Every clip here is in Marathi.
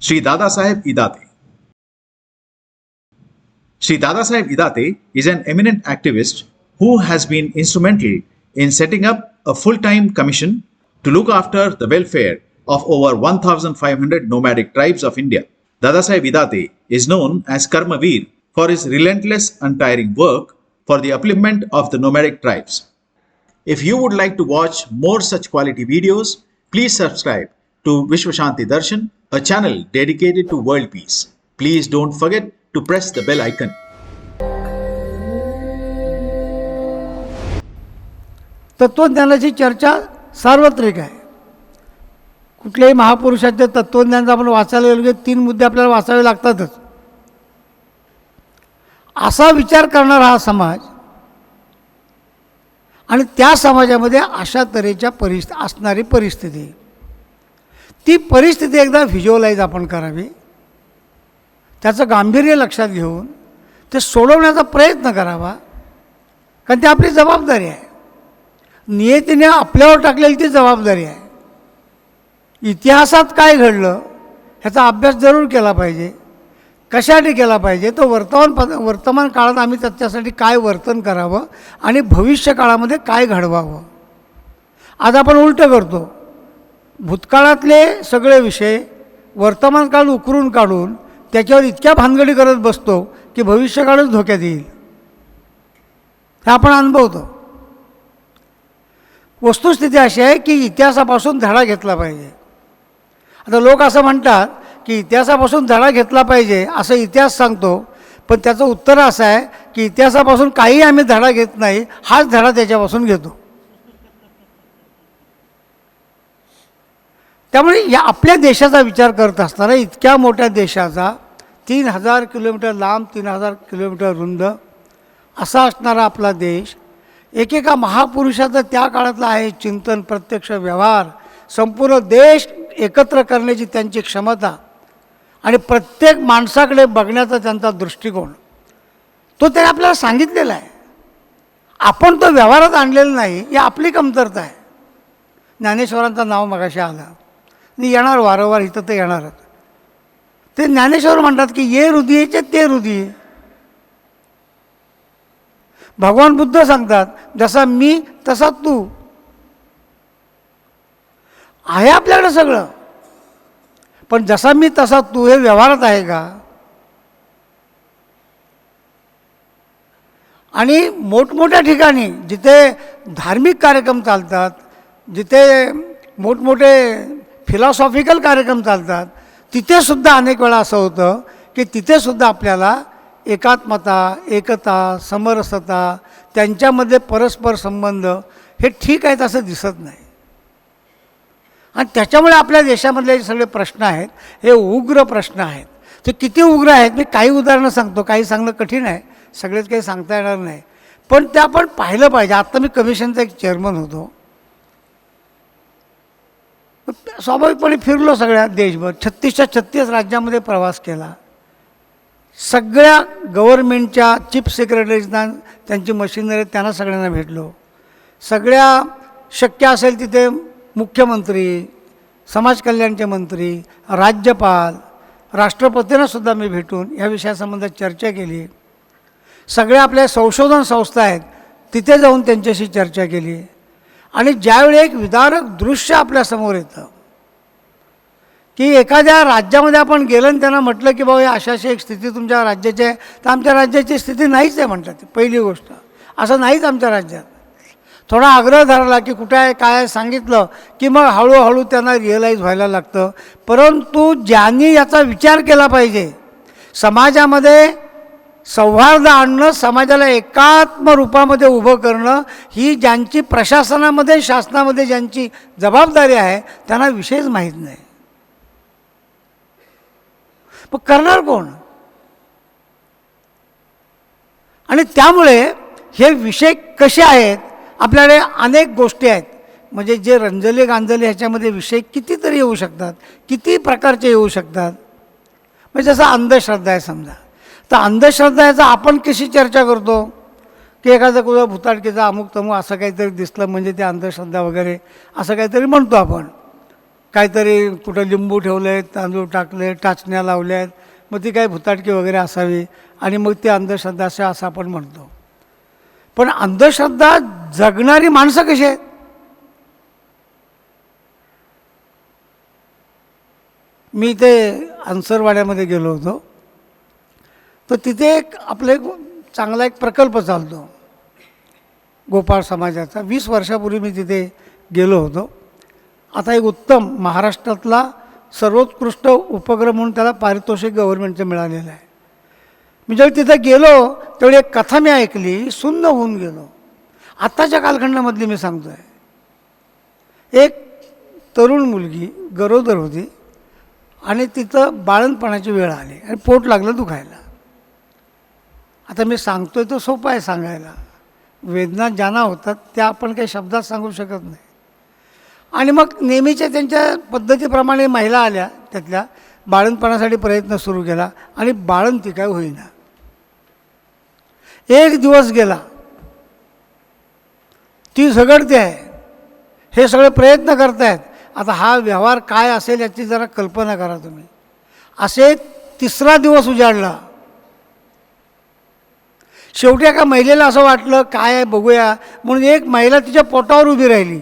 Sri Dadasaheb Idate. Sri Dadasaheb Idate is an eminent activist who has been instrumental in setting up a full-time commission to look after the welfare of over 1,500 nomadic tribes of India. Dadasaheb Idate is known as Karmaveer for his relentless, untiring work for the upliftment of the nomadic tribes. If you would like to watch more such quality videos, please subscribe to Vishwashanti Darshan, a channel dedicated to world peace. Please don't forget to press the bell icon. तत्वज्ञानाची चर्चा सार्वत्रिक आहे. कुठल्याही महापुरुषाचे तत्वज्ञान आपण वाचायला गेलो की 3 मुद्दे आपल्याला वाचावे लागतातच. असा विचार करणारा हा समाज आणि त्या समाजामध्ये अशा तऱ्हेच्या असणारी परिस्थिती, ती परिस्थिती एकदा व्हिज्युअलाइज आपण करावी, त्याचं गांभीर्य लक्षात घेऊन ते सोडवण्याचा प्रयत्न करावा, कारण ती आपली जबाबदारी आहे. नियतीने आपल्यावर टाकलेली ती जबाबदारी आहे. इतिहासात काय घडलं ह्याचा अभ्यास जरूर केला पाहिजे. कशासाठी केला पाहिजे, तो वर्तमान काळात आम्ही त्याच्यासाठी काय वर्तन करावं आणि भविष्य काळामध्ये काय घडवावं. आज आपण उलटं करतो. भूतकाळातले सगळे विषय वर्तमान काळ उकरून काढून त्याच्यावर इतक्या भानगडी करत बसतो की भविष्यकाळच धोक्यात येईल. हे आपण अनुभवतो. वस्तुस्थिती अशी आहे की इतिहासापासून धडा घेतला पाहिजे. आता लोक असं म्हणतात की इतिहासापासून धडा घेतला पाहिजे असं इतिहास सांगतो, पण त्याचं उत्तर असं आहे की इतिहासापासून काही आम्ही धडा घेत नाही, हाच धडा त्याच्यापासून घेतो. त्यामुळे या आपल्या देशाचा विचार करत असताना इतक्या मोठ्या देशाचा 3000 किलोमीटर लांब, 3000 किलोमीटर रुंद असा असणारा आपला देश, एकेका महापुरुषाचं त्या काळातलं आहे चिंतन, प्रत्यक्ष व्यवहार, संपूर्ण देश एकत्र करण्याची त्यांची क्षमता आणि प्रत्येक माणसाकडे बघण्याचा त्यांचा दृष्टिकोन, तो त्याने आपल्याला सांगितलेला आहे. आपण तो व्यवहारात आणलेला नाही, ही आपली कमतरता आहे. ज्ञानेश्वरांचं नाव मगाशी आलं, येणार वारंवार इथं ते येणारच. ते ज्ञानेश्वर म्हणतात की ये हृदयेचे ते हृदय. भगवान बुद्ध सांगतात जसा मी तसा तू. आहे आपल्याकडे सगळं, पण जसा मी तसा तू हे व्यवहारात आहे का? आणि मोठमोठ्या ठिकाणी जिथे धार्मिक कार्यक्रम चालतात, जिथे मोठमोठे फिलॉसॉफिकल कार्यक्रम चालतात, तिथेसुद्धा अनेक वेळा असं होतं की तिथेसुद्धा आपल्याला एकात्मता, एकता, समरसता, त्यांच्यामध्ये परस्पर संबंध हे ठीक आहेत असं दिसत नाही. आणि त्याच्यामुळे आपल्या देशामधले सगळे प्रश्न आहेत हे उग्र प्रश्न आहेत. ते किती उग्र आहेत मी काही उदाहरणं सांगतो, काही सांगणं कठीण आहे, सगळेच काही सांगता येणार नाही, पण ते आपण पाहिलं पाहिजे. आत्ता मी कमिशनचा एक चेअरमन होतो. स्वाभाविकपणे फिरलो सगळ्या देशभर, 36च्या 36 राज्यामध्ये प्रवास केला. सगळ्या गव्हर्नमेंटच्या चीफ सेक्रेटरीजना, त्यांची मशिनरी, त्यांना सगळ्यांना भेटलो. सगळ्या शक्य असेल तिथे मुख्यमंत्री, समाज कल्याणचे मंत्री, राज्यपाल, राष्ट्रपतींनासुद्धा मी भेटून या विषयासंबंधात चर्चा केली. सगळ्या आपल्या संशोधन संस्था आहेत तिथे जाऊन त्यांच्याशी चर्चा केली. आणि ज्यावेळी एक विदारक दृश्य आपल्यासमोर येतं की एखाद्या राज्यामध्ये आपण गेलं आणि त्यांना म्हटलं की बाबा अशा अशी एक स्थिती तुमच्या राज्याची आहे, तर आमच्या राज्याची स्थिती नाहीच आहे म्हणतात. पहिली गोष्ट असं नाहीच आमच्या राज्यात. थोडा आग्रह धरला की कुठे आहे काय आहे सांगितलं की मग हळूहळू त्यांना रिअलाईज व्हायला लागतं. परंतु ज्यांनी याचा विचार केला पाहिजे, समाजामध्ये सौहार्द आणणं, समाजाला एकात्म रूपामध्ये उभं करणं, ही ज्यांची प्रशासनामध्ये, शासनामध्ये ज्यांची जबाबदारी आहे त्यांना विषयच माहीत नाही. मग करणार कोण? आणि त्यामुळे हे विषय कसे आहेत, आपल्याकडे अनेक गोष्टी आहेत. म्हणजे जे रंजले गांजले ह्याच्यामध्ये विषय कितीतरी येऊ शकतात, किती प्रकारचे येऊ शकतात. म्हणजे जसं अंधश्रद्धा आहे समजा, तर अंधश्रद्धा याचा आपण कशी चर्चा करतो की एखादं कुठं भुताटकीचा अमुक तमुक असं काहीतरी दिसलं म्हणजे ते अंधश्रद्धा वगैरे असं काहीतरी म्हणतो आपण. काहीतरी कुठं लिंबू ठेवले आहेत, तांदूळ टाकले, टाचण्या लावल्या आहेत, मग ती काही भुताटकी वगैरे असावी आणि मग ती अंधश्रद्धा असं आपण म्हणतो. पण अंधश्रद्धा जगणारी माणसं कशी आहेत? मी इथे अन्सरवाड्यामध्ये गेलो होतो, तर तिथे एक चांगला एक प्रकल्प चालतो गोपाळ समाजाचा. 20 वर्षापूर्वी मी तिथे गेलो होतो. आता एक उत्तम महाराष्ट्रातला सर्वोत्कृष्ट उपक्रम म्हणून त्याला पारितोषिक गव्हर्नमेंटचं मिळालेलं आहे. मी जेव्हा तिथे गेलो तेवढी एक कथा मी ऐकली, सुन्न होऊन गेलो. आत्ताच्या कालखंडामधली मी सांगतो आहे. एक तरुण मुलगी गरोदर होती आणि तिथं बाळंतपणाची वेळ आली आणि पोट लागलं दुखायला. आता मी सांगतोय तो सोपं आहे सांगायला, वेदना ज्यांना होतात त्या आपण काही शब्दात सांगू शकत नाही. आणि मग नेहमीच्या त्यांच्या पद्धतीप्रमाणे महिला आल्या, त्यातल्या बाळंतपणासाठी प्रयत्न सुरू केला आणि बाळंती काय होईना. एक दिवस गेला, ती झगडते आहे, हे सगळे प्रयत्न करतायत. आता हा व्यवहार काय असेल याची जरा कल्पना करा तुम्ही. असे 3रा दिवस उजाडला. शेवटी एका महिलेला असं वाटलं काय आहे बघूया, म्हणून एक महिला तिच्या पोटावर उभी राहिली.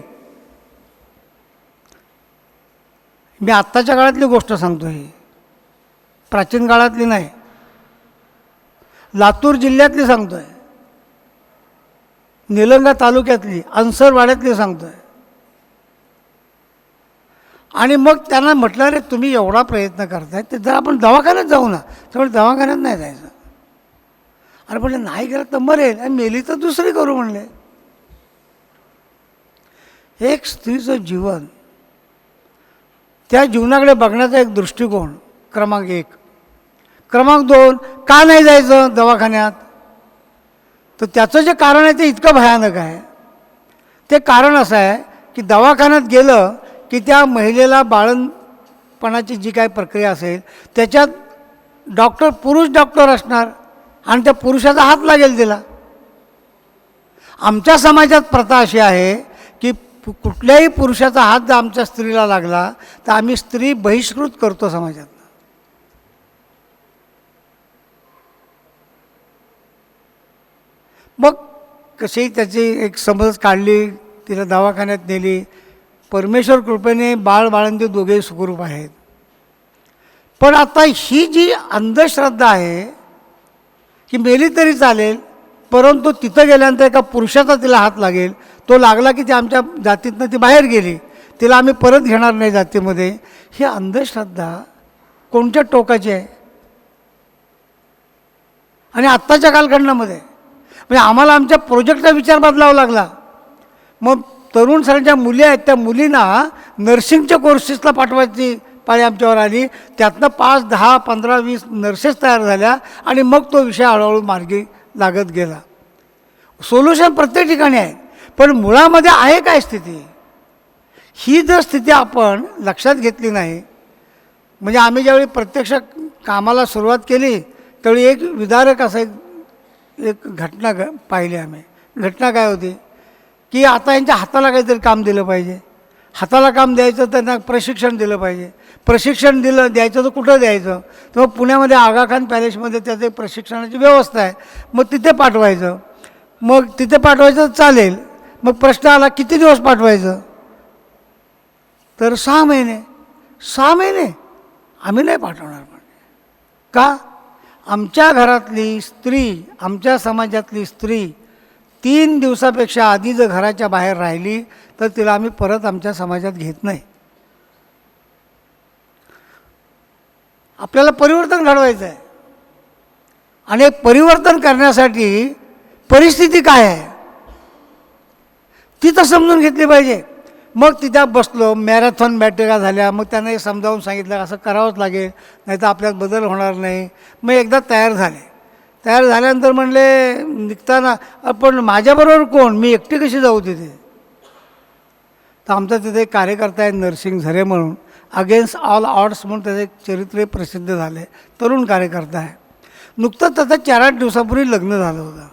मी आत्ताच्या काळातली गोष्ट सांगतो, ही प्राचीन काळातली नाही, लातूर जिल्ह्यातली सांगतो आहे, निलंगा तालुक्यातली अन्सरवाड्यातली सांगतो आहे. आणि मग त्यांना म्हटलं रे तुम्ही एवढा प्रयत्न करताय तर जर आपण दवाखान्यात जाऊ ना. त्यामुळे दवाखान्यात नाही जायचं. अरे म्हटलं नाही गेलं तर मरेल, आणि मेली तर दुसरी करू म्हणले. एक स्त्रीचं जीवन, त्या जीवनाकडे बघण्याचा एक दृष्टिकोन क्रमांक 1. क्रमांक 2, का नाही जायचं दवाखान्यात? तर त्याचं जे कारण आहे ते इतकं भयानक आहे. ते कारण असं आहे की दवाखान्यात गेलं की त्या महिलेला बाळंतपणाची जी काय प्रक्रिया असेल त्याच्यात पुरुष डॉक्टर असणार आणि त्या पुरुषाचा हात लागेल तिला. आमच्या समाजात प्रथा अशी आहे की कुठल्याही पुरुषाचा हात जर आमच्या स्त्रीला लागला तर आम्ही स्त्री बहिष्कृत करतो समाजात. मग कशी त्याची एक समज काढली, तिला दवाखान्यात नेली. परमेश्वर कृपेने बाळंती दोघेही सुखरूप आहेत. पण आता ही जी अंधश्रद्धा आहे की मेली तरी चालेल, परंतु तिथं गेल्यानंतर एका पुरुषाचा तिला हात लागेल, तो लागला की ती आमच्या जातीतनं ती बाहेर गेली, तिला आम्ही परत घेणार नाही जातीमध्ये. ही अंधश्रद्धा कोणत्या टोकाची आहे? आणि आत्ताच्या कालखंडामध्ये म्हणजे आम्हाला आमच्या प्रोजेक्टचा विचार बदलावा लागला. मग तरुण सगळ्या मुली आहेत, त्या मुलींना नर्सिंगच्या कोर्सेसला पाठवायची पाळी आमच्यावर आली. त्यातनं 5, 10, 15, 20 नर्सेस तयार झाल्या आणि मग तो विषय हळूहळू मार्गी लागत गेला. सोल्युशन प्रत्येक ठिकाणी आहे, पण मुळामध्ये आहे काय स्थिती? ही जर स्थिती आपण लक्षात घेतली नाही, म्हणजे आम्ही ज्यावेळी प्रत्यक्ष कामाला सुरुवात केली त्यावेळी एक विदारक असं एक घटना पाहिली आम्ही. घटना काय होती की आता यांच्या हाताला काहीतरी काम दिलं पाहिजे. हाताला काम द्यायचं तर त्यांना प्रशिक्षण दिलं पाहिजे. प्रशिक्षण द्यायचं तर कुठं द्यायचं? तर मग पुण्यामध्ये आगा खान पॅलेसमध्ये त्याचं प्रशिक्षणाची व्यवस्था आहे, मग तिथे पाठवायचं. मग तिथे पाठवायचं चालेल. मग प्रश्न आला किती दिवस पाठवायचं? तर 6 महिने. 6 महिने आम्ही नाही पाठवणार. का? आमच्या घरातली स्त्री, आमच्या समाजातली स्त्री 3 दिवसापेक्षा आधी जर घराच्या बाहेर राहिली तर तिला आम्ही परत आमच्या समाजात घेत नाही. आपल्याला परिवर्तन घडवायचं आहे आणि परिवर्तन करण्यासाठी परिस्थिती काय आहे ती तर समजून घेतली पाहिजे. मग तिथे बसलो, मॅरेथॉन बॅटऱ्या झाल्या. मग त्यांना हे समजावून सांगितलं असं करावंच लागेल, नाही तर आपल्यात बदल होणार नाही. मग एकदा तयार झाले. तयार झाल्यानंतर म्हणले निघताना, पण माझ्याबरोबर कोण? मी एकटी कशी जाऊ तिथे? तर आमचा तिथे एक कार्यकर्ता आहे नरसिंग झरे म्हणून, अगेन्स्ट ऑल ऑड्स म्हणून त्याचं एक चरित्र प्रसिद्ध झालं. तरुण कार्यकर्ता आहे. नुकतंच त्याचं 4-8 दिवसापूर्वी लग्न झालं होतं.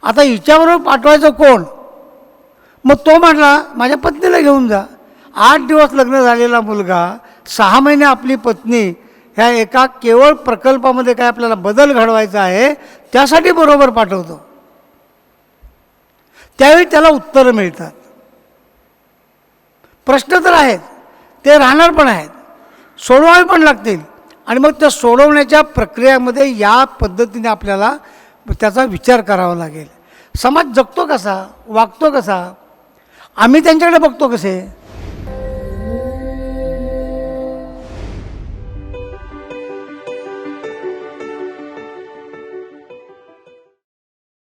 आता हिच्याबरोबर पाठवायचं कोण? मग तो म्हटला माझ्या पत्नीला घेऊन जा. 8 दिवस लग्न झालेला मुलगा 6 महिने आपली पत्नी ह्या एका केवळ प्रकल्पामध्ये काय आपल्याला बदल घडवायचा आहे त्यासाठी बरोबर पाठवतो. त्यावेळी त्याला उत्तरं मिळतात. प्रश्न तर आहेत, ते राहणार पण आहेत, सोडवावे पण लागतील. आणि मग त्या सोडवण्याच्या प्रक्रियामध्ये या पद्धतीने आपल्याला त्याचा विचार करावा लागेल. समाज जगतो कसा, वागतो कसा, आम्ही त्यांच्याकडे बघतो कसे.